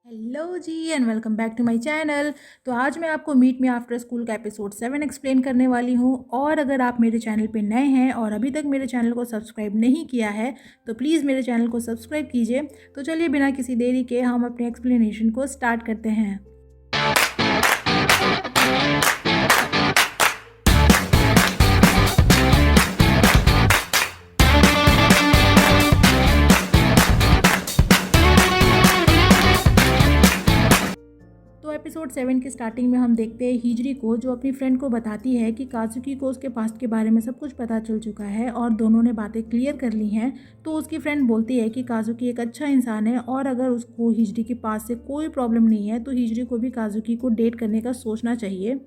Hello जी and welcome back to my channel. तो आज मैं आपको मीट मी आफ्टर स्कूल का एपिसोड 7 एक्सप्लेन करने वाली हूँ। और अगर आप मेरे चैनल पे नए हैं और अभी तक मेरे चैनल को सब्सक्राइब नहीं किया है तो प्लीज़ मेरे चैनल को सब्सक्राइब कीजिए। तो चलिए बिना किसी देरी के हम अपने एक्सप्लेनेशन को स्टार्ट करते हैं। तो एपिसोड 7 की स्टार्टिंग में हम देखते हैं हिजरी को, जो अपनी फ्रेंड को बताती है कि काजुकी को उसके पास्ट के बारे में सब कुछ पता चल चुका है और दोनों ने बातें क्लियर कर ली हैं। तो उसकी फ्रेंड बोलती है कि काजुकी एक अच्छा इंसान है और अगर उसको हिजरी के पास से कोई प्रॉब्लम नहीं है तो हिजरी को भी काजुकी को डेट करने का सोचना चाहिए।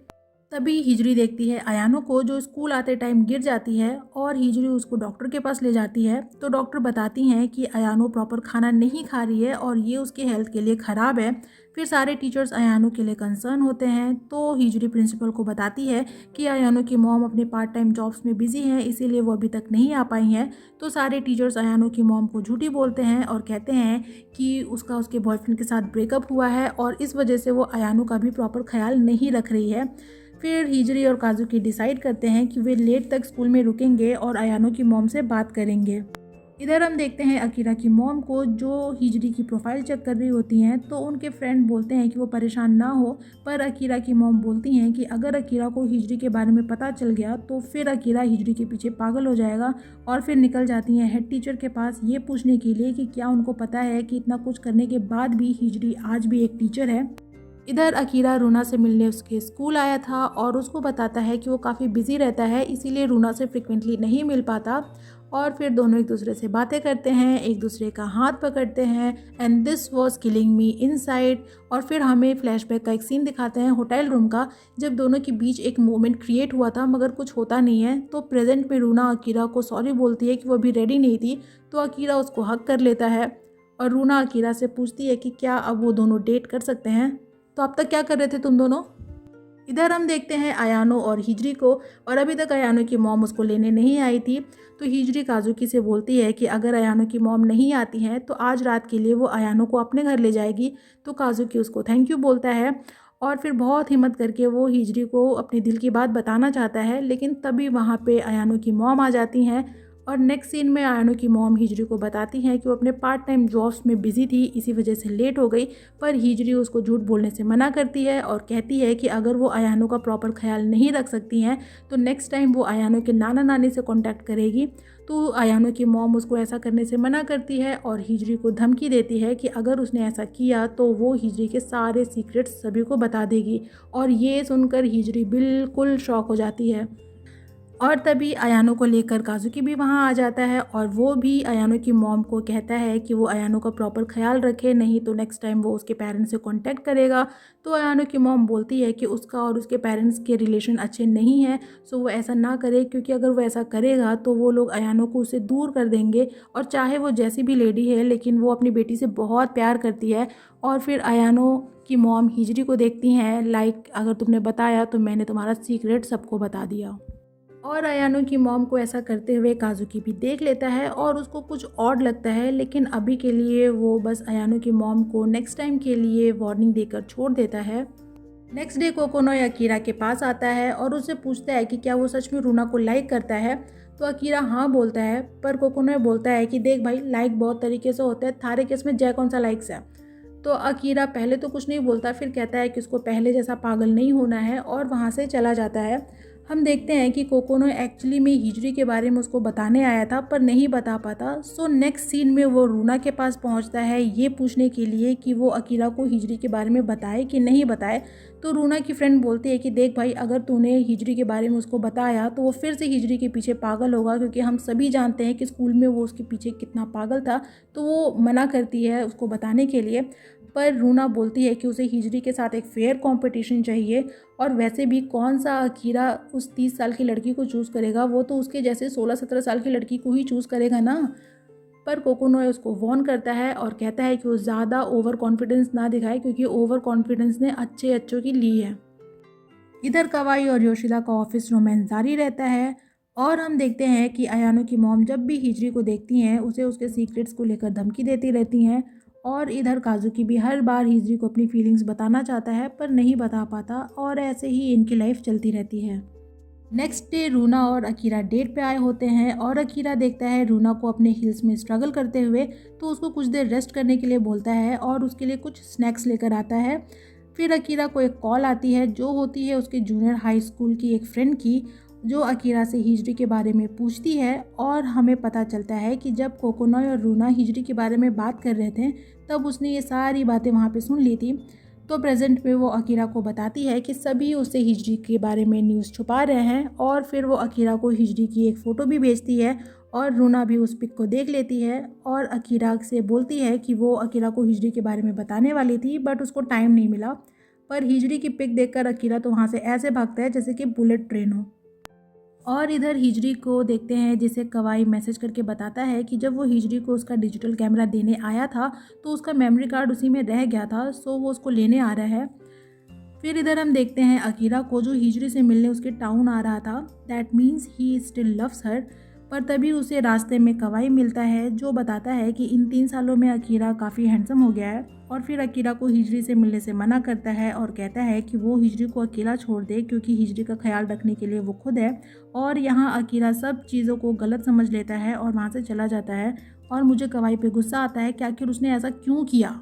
तभी हिजरी देखती है अयानो को, जो स्कूल आते टाइम गिर जाती है और हिजरी उसको डॉक्टर के पास ले जाती है। तो डॉक्टर बताती हैं कि अयानो प्रॉपर खाना नहीं खा रही है और ये उसके हेल्थ के लिए ख़राब है। फिर सारे टीचर्स अयानो के लिए कंसर्न होते हैं। तो हिजरी प्रिंसिपल को बताती है कि अयानो की मॉम अपने पार्ट टाइम जॉब्स में बिजी हैं, इसीलिए वो अभी तक नहीं आ पाई हैं। तो सारे टीचर्स अयानो की मॉम को झूठी बोलते हैं और कहते हैं कि उसका उसके बॉयफ्रेंड के साथ ब्रेकअप हुआ है और इस वजह से वो अयानो का भी प्रॉपर ख्याल नहीं रख रही है। फिर हिजरी और काजुकी डिसाइड करते हैं कि वे लेट तक स्कूल में रुकेंगे और अयानो की मॉम से बात करेंगे। इधर हम देखते हैं अकीरा की मॉम को, जो हिजरी की प्रोफाइल चेक कर रही होती हैं। तो उनके फ्रेंड बोलते हैं कि वो परेशान ना हो, पर अकीरा की मॉम बोलती हैं कि अगर अकीरा को हिजरी के बारे में पता चल गया तो फिर अकीरा हिजरी के पीछे पागल हो जाएगा। और फिर निकल जाती हैं हेड टीचर के पास ये पूछने के लिए कि क्या उनको पता है कि इतना कुछ करने के बाद भी हिजरी आज भी एक टीचर है। इधर अकीरा रूना से मिलने उसके स्कूल आया था और उसको बताता है कि वो काफ़ी बिजी रहता है, इसीलिए रूना से फ्रिक्वेंटली नहीं मिल पाता। और फिर दोनों एक दूसरे से बातें करते हैं, एक दूसरे का हाथ पकड़ते हैं and this was killing me inside. और फिर हमें फ्लैशबैक का एक सीन दिखाते हैं होटल रूम का, जब दोनों के बीच एक मोमेंट क्रिएट हुआ था मगर कुछ होता नहीं है। तो प्रेजेंट में रूना अकीरा को सॉरी बोलती है कि वो अभी रेडी नहीं थी। तो अकीरा उसको हक कर लेता है और रूना अकीरा से पूछती है कि क्या अब वो दोनों डेट कर सकते हैं। तो अब तक क्या कर रहे थे तुम दोनों। इधर हम देखते हैं अयानो और हिजरी को, और अभी तक अयानो की मॉम उसको लेने नहीं आई थी। तो हिजरी काजुकी से बोलती है कि अगर अयानो की मॉम नहीं आती हैं तो आज रात के लिए वो अयानो को अपने घर ले जाएगी। तो काजुकी उसको थैंक यू बोलता है और फिर बहुत हिम्मत करके वो हिजरी को अपने दिल की बात बताना चाहता है, लेकिन तभी वहाँ पे अयानो की मॉम आ जाती हैं। और नेक्स्ट सीन में अयानो की मॉम हिजरी को बताती हैं कि वो अपने पार्ट टाइम जॉब्स में बिजी थी, इसी वजह से लेट हो गई। पर हिजरी उसको झूठ बोलने से मना करती है और कहती है कि अगर वो अयानो का प्रॉपर ख्याल नहीं रख सकती हैं तो नेक्स्ट टाइम वो अयानो के नाना नानी से कांटेक्ट करेगी। तो अयानो की मॉम उसको ऐसा करने से मना करती है और हिजरी को धमकी देती है कि अगर उसने ऐसा किया तो वो हिजरी के सारे सीक्रेट्स सभी को बता देगी। और ये सुनकर हिजरी बिल्कुल शॉक हो जाती है। और तभी अयानो को लेकर काजुकी भी वहाँ आ जाता है और वो भी अयानो की मॉम को कहता है कि वो अयानो का प्रॉपर ख्याल रखे, नहीं तो नेक्स्ट टाइम वो उसके पेरेंट्स से कांटेक्ट करेगा। तो अयानो की मॉम बोलती है कि उसका और उसके पेरेंट्स के रिलेशन अच्छे नहीं हैं, सो वो ऐसा ना करे, क्योंकि अगर वो ऐसा करेगा तो वो लोग अयानो को उससे दूर कर देंगे। और चाहे वो जैसी भी लेडी है लेकिन वो अपनी बेटी से बहुत प्यार करती है। और फिर अयानो की मॉम हिजरी को देखती हैं लाइक अगर तुमने बताया तो मैंने तुम्हारा सीक्रेट सबको बता दिया। और अयानो की मॉम को ऐसा करते हुए काजुकी भी देख लेता है और उसको कुछ ऑड लगता है, लेकिन अभी के लिए वो बस अयानो की मॉम को नेक्स्ट टाइम के लिए वार्निंग देकर छोड़ देता है। नेक्स्ट डे कोकोनोय अकीरा के पास आता है और उससे पूछता है कि क्या वो सच में रूना को लाइक करता है। तो अकीरा हाँ बोलता है, पर कोकोनोय बोलता है कि देख भाई, लाइक बहुत तरीके से होता है, थारे केस में जय कौन सा लाइक्स है। तो अकीरा पहले तो कुछ नहीं बोलता, फिर कहता है कि उसको पहले जैसा पागल नहीं होना है और वहाँ से चला जाता है। हम देखते हैं कि कोकोनो एक्चुअली में हिजरी के बारे में उसको बताने आया था पर नहीं बता पाता। सो नेक्स्ट सीन में वो रूना के पास पहुंचता है ये पूछने के लिए कि वो अकीरा को हिजरी के बारे में बताए कि नहीं बताए। तो रूना की फ्रेंड बोलती है कि देख भाई, अगर तूने हिजरी के बारे में उसको बताया तो वो फिर से हिजरी के पीछे पागल होगा, क्योंकि हम सभी जानते हैं कि स्कूल में वो उसके पीछे कितना पागल था। तो वो मना करती है उसको बताने के लिए। पर रूना बोलती है कि उसे हिजरी के साथ एक फेयर कंपटीशन चाहिए, और वैसे भी कौन सा अकीरा उस 30 साल की लड़की को चूज़ करेगा, वो तो उसके जैसे 16-17 साल की लड़की को ही चूज़ करेगा ना। पर कोकोनोय उसको वॉर्न करता है और कहता है कि वो ज़्यादा ओवर कॉन्फिडेंस ना दिखाए, क्योंकि ओवर कॉन्फिडेंस ने अच्छे अच्छों की ली है। इधर कवाई और योशिदा का ऑफिस रोमांस जारी रहता है और हम देखते हैं कि अयानो की मॉम जब भी हिजरी को देखती हैं उसे उसके सीक्रेट्स को लेकर धमकी देती रहती हैं। और इधर काजुकी भी हर बार हिजरी को अपनी फीलिंग्स बताना चाहता है पर नहीं बता पाता और ऐसे ही इनकी लाइफ चलती रहती है। नेक्स्ट डे रूना और अकीरा डेट पे आए होते हैं और अकीरा देखता है रूना को अपने हिल्स में स्ट्रगल करते हुए, तो उसको कुछ देर रेस्ट करने के लिए बोलता है और उसके लिए कुछ स्नैक्स लेकर आता है। फिर अकीरा को एक कॉल आती है जो होती है उसके जूनियर हाई स्कूल की एक फ्रेंड की, जो अकीरा से हिजरी के बारे में पूछती है और हमें पता चलता है कि जब कोकोनॉय और रूना हिजरी के बारे में बात कर रहे थे तब उसने ये सारी बातें वहाँ पे सुन ली थी। तो प्रेजेंट में वो अकीरा को बताती है कि सभी उससे हिजरी के बारे में न्यूज़ छुपा रहे हैं और फिर वो अकीरा को हिजरी की एक फ़ोटो भी भेजती है और रूना भी उस पिक को देख लेती है और अकीरा से बोलती है कि वो अकीरा को हिजरी के बारे में बताने वाली थी बट उसको टाइम नहीं मिला। पर हिजरी की पिक देखकर अकीरा तो वहाँ से ऐसे भागता है जैसे कि बुलेट ट्रेन हो। और इधर हिजरी को देखते हैं जिसे कवाई मैसेज करके बताता है कि जब वो हिजरी को उसका डिजिटल कैमरा देने आया था तो उसका मेमोरी कार्ड उसी में रह गया था, सो वो उसको लेने आ रहा है। फिर इधर हम देखते हैं अकीरा को जो हिजरी से मिलने उसके टाउन आ रहा था, that means he still loves her. पर तभी उसे रास्ते में कवाई मिलता है जो बताता है कि इन 3 सालों में अकीरा काफ़ी हैंडसम हो गया है और फिर अकीरा को हिजरी से मिलने से मना करता है और कहता है कि वो हिजरी को अकेला छोड़ दे क्योंकि हिजरी का ख्याल रखने के लिए वो खुद है। और यहाँ अकीरा सब चीज़ों को गलत समझ लेता है और वहाँ से चला जाता है और मुझे कवाई पे गुस्सा आता है कि आखिर उसने ऐसा क्यों किया।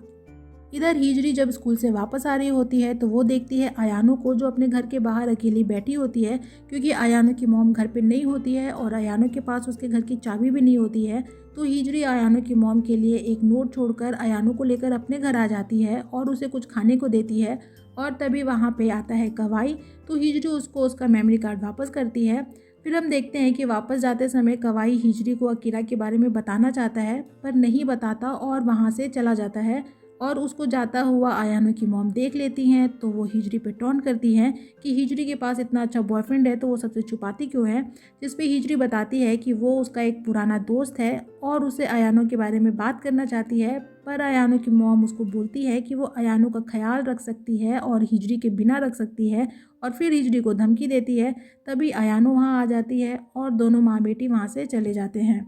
इधर हिजरी जब स्कूल से वापस आ रही होती है तो वो देखती है अयानो को जो अपने घर के बाहर अकेली बैठी होती है क्योंकि अयानो की मॉम घर पे नहीं होती है और अयानो के पास उसके घर की चाबी भी नहीं होती है। तो हिजरी अयानो की मॉम के लिए एक नोट छोड़कर अयानो को लेकर अपने घर आ जाती है और उसे कुछ खाने को देती है और तभी वहाँ पे आता है कवाई। तो हिजरी उसको उसका मेमोरी कार्ड वापस करती है। फिर हम देखते हैं कि वापस जाते समय कवाई हिजरी को अकीरा के बारे में बताना चाहता है पर नहीं बताता और वहाँ से चला जाता है और उसको जाता हुआ अयानो की मॉम देख लेती हैं तो वो हिजरी पे टॉन्ट करती हैं कि हिजरी के पास इतना अच्छा बॉयफ्रेंड है तो वो सबसे छुपाती क्यों है। जिस पे हिजरी बताती है कि वो उसका एक पुराना दोस्त है और उसे अयानो के बारे में बात करना चाहती है, पर अयानो की मॉम उसको बोलती है कि वो अयानो का ख्याल रख सकती है और हिजरी के बिना रख सकती है और फिर हिजरी को धमकी देती है। तभी अयानो वहाँ आ जाती है और दोनों माँ बेटी वहाँ से चले जाते हैं।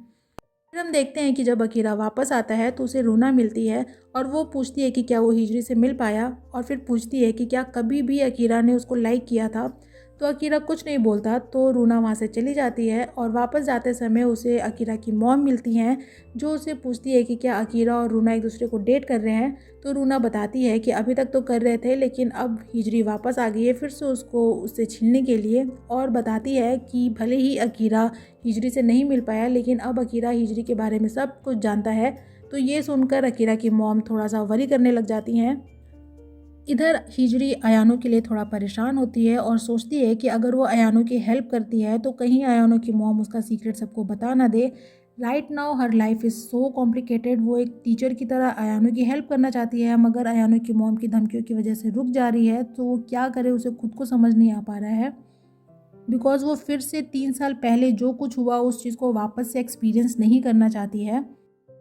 फिर हम देखते हैं कि जब अकीरा वापस आता है तो उसे रूना मिलती है और वो पूछती है कि क्या वो हिजरी से मिल पाया और फिर पूछती है कि क्या कभी भी अकीरा ने उसको लाइक किया था। तो अकीरा कुछ नहीं बोलता तो रूना वहाँ से चली जाती है और वापस जाते समय उसे अकीरा की मॉम मिलती हैं जो उसे पूछती है कि क्या अकीरा और रूना एक दूसरे को डेट कर रहे हैं। तो रूना बताती है कि अभी तक तो कर रहे थे लेकिन अब हिजरी वापस आ गई है फिर से उसको उससे छीनने के लिए, और बताती है कि भले ही अकीरा हिजरी से नहीं मिल पाया लेकिन अब अकीरा हिजरी के बारे में सब कुछ जानता है। तो ये सुनकर अकीरा की मॉम थोड़ा सा वरी करने लग जाती हैं। इधर हिजरी अयानो के लिए थोड़ा परेशान होती है और सोचती है कि अगर वो अयानो की हेल्प करती है तो कहीं अयानो की मॉम उसका सीक्रेट सबको बता ना दे। Right now her life is so complicated. वो एक टीचर की तरह अयानो की हेल्प करना चाहती है मगर अयानो की मॉम की धमकियों की वजह से रुक जा रही है, तो वो क्या करे उसे खुद को समझ नहीं आ पा रहा है बिकॉज़ वो फिर से 3 साल पहले जो कुछ हुआ उस चीज़ को वापस से एक्सपीरियंस नहीं करना चाहती है।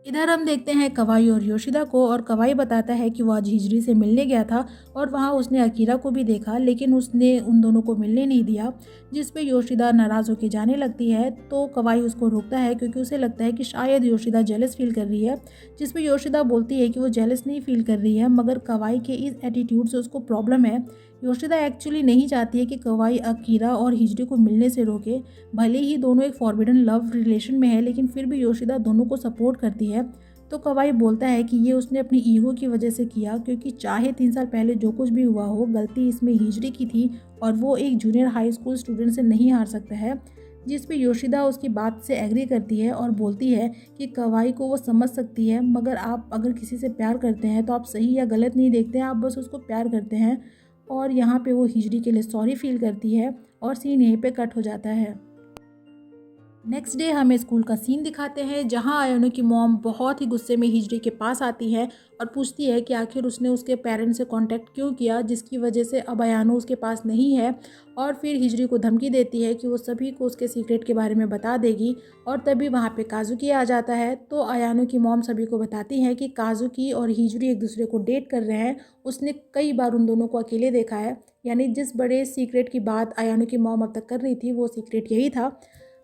इधर हम देखते हैं कवाई और योशिदा को और कवाई बताता है कि वो आज हिजरी से मिलने गया था और वहाँ उसने अकीरा को भी देखा लेकिन उसने उन दोनों को मिलने नहीं दिया, जिस पे योशिदा नाराज़ होकर जाने लगती है। तो कवाई उसको रोकता है क्योंकि उसे लगता है कि शायद योशिदा जेलस फील कर रही है, जिस पे योशिदा बोलती है कि वो जेलस नहीं फील कर रही है मगर कवाई के इस एटीट्यूड से उसको प्रॉब्लम है। योशिदा एक्चुअली नहीं चाहती है कि कवाई अकीरा और हिजरी को मिलने से रोके। भले ही दोनों एक फॉरबिडन लव रिलेशन में है लेकिन फिर भी योशिदा दोनों को सपोर्ट करती है। तो कवाई बोलता है कि ये उसने अपनी ईगो की वजह से किया क्योंकि चाहे 3 साल पहले जो कुछ भी हुआ हो गलती इसमें हिजरी की थी और वो एक जूनियर हाई स्कूल स्टूडेंट से नहीं हार सकता है। जिस पे योशिदा उसकी बात से एग्री करती है और बोलती है कि कवाई को वो समझ सकती है मगर आप अगर किसी से प्यार करते हैं तो आप सही या गलत नहीं देखते हैं, आप बस उसको प्यार करते हैं। और यहाँ पे वो हिजरी के लिए सॉरी फील करती है और सीन यहीं पे कट हो जाता है। नेक्स्ट डे हमें स्कूल का सीन दिखाते हैं जहाँ अयानो की मॉम बहुत ही गुस्से में हिजरी के पास आती है और पूछती है कि आखिर उसने उसके पेरेंट्स से कांटेक्ट क्यों किया जिसकी वजह से अब अयानो उसके पास नहीं है, और फिर हिजरी को धमकी देती है कि वो सभी को उसके सीक्रेट के बारे में बता देगी। और तभी वहाँ पे काजुकी आ जाता है तो अयानो की मॉम सभी को बताती है कि काजुकी और हिजरी एक दूसरे को डेट कर रहे हैं। उसने कई बार उन दोनों को अकेले देखा है, यानी जिस बड़े सीक्रेट की बात अयानो की मॉम अब तक कर रही थी वो सीक्रेट यही था।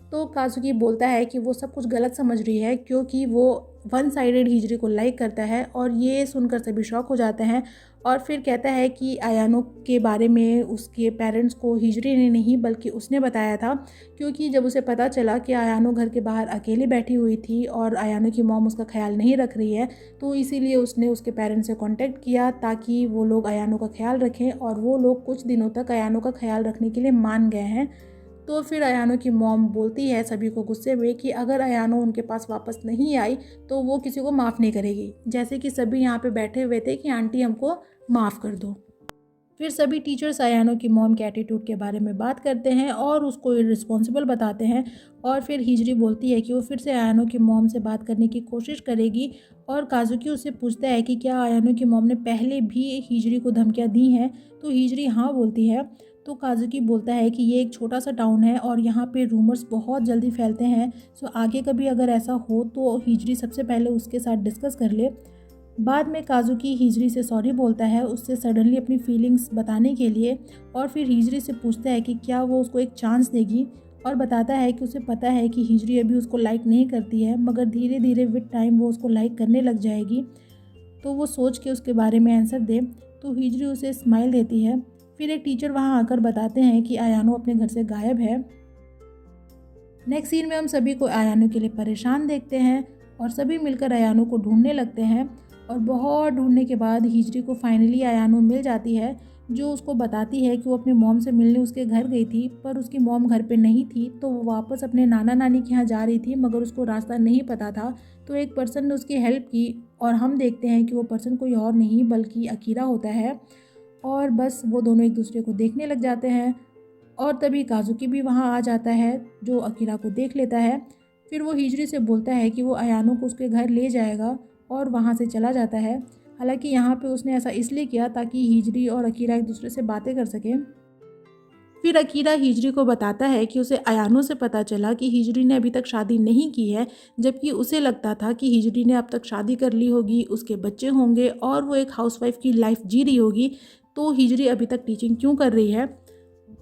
तो काजुकी बोलता है कि वो सब कुछ गलत समझ रही है क्योंकि वो वन साइडेड हिजरी को लाइक करता है और ये सुनकर सभी शॉक हो जाते हैं और फिर कहता है कि अयानो के बारे में उसके पेरेंट्स को हिजरी ने नहीं बल्कि उसने बताया था, क्योंकि जब उसे पता चला कि अयानो घर के बाहर अकेली बैठी हुई थी और अयानो की मॉम उसका ख्याल नहीं रख रही है, तो इसीलिए उसने उसके पेरेंट्स से कांटेक्ट किया ताकि वो लोग अयानो का ख्याल रखें और वो लोग कुछ दिनों तक अयानो का ख्याल रखने के लिए मान गए हैं। तो फिर अयानो की मॉम बोलती है सभी को गुस्से में कि अगर अयानो उनके पास वापस नहीं आई तो वो किसी को माफ़ नहीं करेगी, जैसे कि सभी यहाँ पे बैठे हुए थे कि आंटी हमको माफ़ कर दो। फिर सभी टीचर्स अयानो की मॉम के एटीट्यूड के बारे में बात करते हैं और उसको इर्रिस्पॉन्सिबल बताते हैं और फिर हिजरी बोलती है कि वो फिर से अयानो की मॉम से बात करने की कोशिश करेगी और काजुकी उससे पूछता है कि क्या अयानो की मॉम ने पहले भी हिजरी को धमकियाँ दी हैं, तो हिजरी हाँ बोलती है। तो काजुकी बोलता है कि ये एक छोटा सा टाउन है और यहाँ पे रूमर्स बहुत जल्दी फैलते हैं, सो आगे कभी अगर ऐसा हो तो हिजरी सबसे पहले उसके साथ डिस्कस कर ले। बाद में काजुकी हिजरी से सॉरी बोलता है उससे सडनली अपनी फीलिंग्स बताने के लिए और फिर हिजरी से पूछता है कि क्या वो उसको एक चांस देगी और बताता है कि उसे पता है कि हिजरी अभी उसको लाइक नहीं करती है, मगर धीरे धीरे विद टाइम वो उसको लाइक करने लग जाएगी। तो वो सोच के उसके बारे में आंसर दे तो हिजरी उसे स्माइल देती है। फिर एक टीचर वहाँ आकर बताते हैं कि अयानो अपने घर से गायब है। नेक्स्ट सीन में हम सभी को अयानो के लिए परेशान देखते हैं और सभी मिलकर अयानो को ढूंढने लगते हैं और बहुत ढूंढने के बाद हिजरी को फाइनली अयानो मिल जाती है, जो उसको बताती है कि वो अपने मॉम से मिलने उसके घर गई थी पर उसकी मॉम घर पे नहीं थी, तो वो वापस अपने नाना नानी के यहाँ जा रही थी मगर उसको रास्ता नहीं पता था। तो एक पर्सन ने उसकी हेल्प की और हम देखते हैं कि वो पर्सन कोई और नहीं बल्कि अकीरा होता है और बस वो दोनों एक दूसरे को देखने लग जाते हैं और तभी काजुकी भी वहाँ आ जाता है जो अकीरा को देख लेता है। फिर वो हिजरी से बोलता है कि वो अयानो को उसके घर ले जाएगा और वहाँ से चला जाता है। हालांकि यहाँ पे उसने ऐसा इसलिए किया ताकि हिजरी और अकीरा एक दूसरे से बातें कर सकें। फिर अकीरा हिजरी को बताता है कि उसे अयानो से पता चला कि हिजरी ने अभी तक शादी नहीं की है, जबकि उसे लगता था कि हिजरी ने अब तक शादी कर ली होगी, उसके बच्चे होंगे और वो एक हाउसवाइफ की लाइफ जी रही होगी, तो हिजरी अभी तक टीचिंग क्यों कर रही है।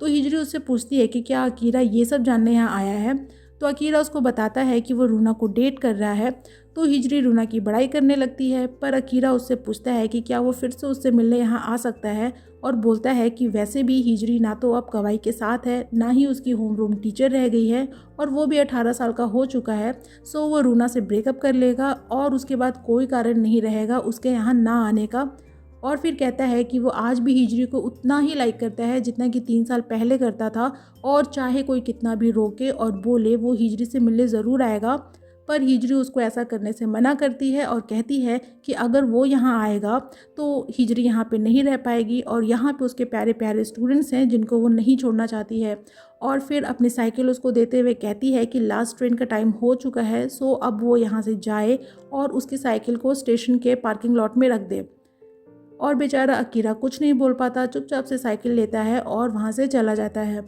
तो हिजरी उससे पूछती है कि क्या अकीरा ये सब जानने यहाँ आया है। तो अकीरा उसको बताता है कि वो रूना को डेट कर रहा है। तो हिजरी रूना की बड़ाई करने लगती है पर अकीरा उससे पूछता है कि क्या वो फिर से उससे मिलने यहाँ आ सकता है और बोलता है कि वैसे भी हिजरी ना तो अब कवाई के साथ है, ना ही उसकी होमरूम टीचर रह गई है और वो भी 18 साल का हो चुका है। सो वो रूना से ब्रेकअप कर लेगा और उसके बाद कोई कारण नहीं रहेगा उसके यहाँ ना आने का। और फिर कहता है कि वो आज भी हिजरी को उतना ही लाइक करता है जितना कि 3 साल पहले करता था और चाहे कोई कितना भी रोके और बोले वो हिजरी से मिलने ज़रूर आएगा। पर हिजरी उसको ऐसा करने से मना करती है और कहती है कि अगर वो यहाँ आएगा तो हिजरी यहाँ पे नहीं रह पाएगी और यहाँ पे उसके प्यारे प्यारे स्टूडेंट्स हैं जिनको वो नहीं छोड़ना चाहती है। और फिर अपनी साइकिल उसको देते हुए कहती है कि लास्ट ट्रेन का टाइम हो चुका है, सो अब वो यहाँ से जाए और उसकी साइकिल को स्टेशन के पार्किंग लॉट में रख दे। और बेचारा अकीरा कुछ नहीं बोल पाता, चुपचाप से साइकिल लेता है और वहाँ से चला जाता है।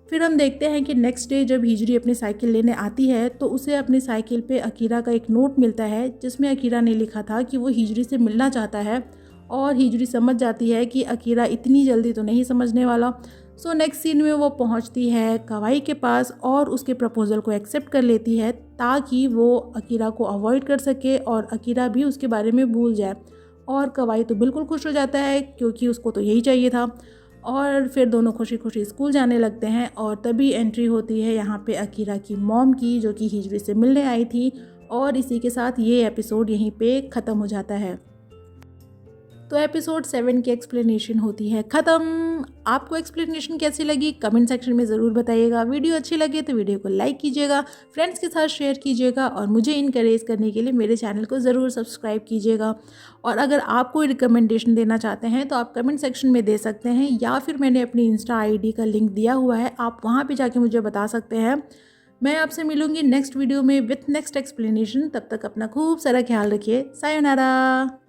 फिर हम देखते हैं कि नेक्स्ट डे जब हिजरी अपनी साइकिल लेने आती है तो उसे अपनी साइकिल पे अकीरा का एक नोट मिलता है जिसमें अकीरा ने लिखा था कि वो हिजरी से मिलना चाहता है और हिजरी समझ जाती है कि अकीरा इतनी जल्दी तो नहीं समझने वाला। सो नेक्स्ट सीन में वो पहुंचती है कवाई के पास और उसके प्रपोज़ल को एक्सेप्ट कर लेती है ताकि वो अकीरा को अवॉइड कर सके और अकीरा भी उसके बारे में भूल जाए। और कवाई तो बिल्कुल खुश हो जाता है क्योंकि उसको तो यही चाहिए था। और फिर दोनों खुशी खुशी स्कूल जाने लगते हैं और तभी एंट्री होती है यहाँ पे अकीरा की मॉम की, जो कि हिजरी से मिलने आई थी। और इसी के साथ ये एपिसोड यहीं पे ख़त्म हो जाता है। तो एपिसोड 7 की एक्सप्लेनेशन होती है ख़त्म। आपको एक्सप्लेनेशन कैसी लगी कमेंट सेक्शन में ज़रूर बताइएगा। वीडियो अच्छी लगे तो वीडियो को लाइक कीजिएगा, फ्रेंड्स के साथ शेयर कीजिएगा और मुझे इनकरेज करने के लिए मेरे चैनल को ज़रूर सब्सक्राइब कीजिएगा। और अगर आप कोई रिकमेंडेशन देना चाहते हैं तो आप कमेंट सेक्शन में दे सकते हैं या फिर मैंने अपनी इंस्टा ID का लिंक दिया हुआ है, आप वहाँ पर जाके मुझे बता सकते हैं। मैं आपसे मिलूँगी नेक्स्ट वीडियो में विथ नेक्स्ट एक्सप्लेनेशन। तब तक अपना खूब सारा ख्याल रखिए। सायोनारा।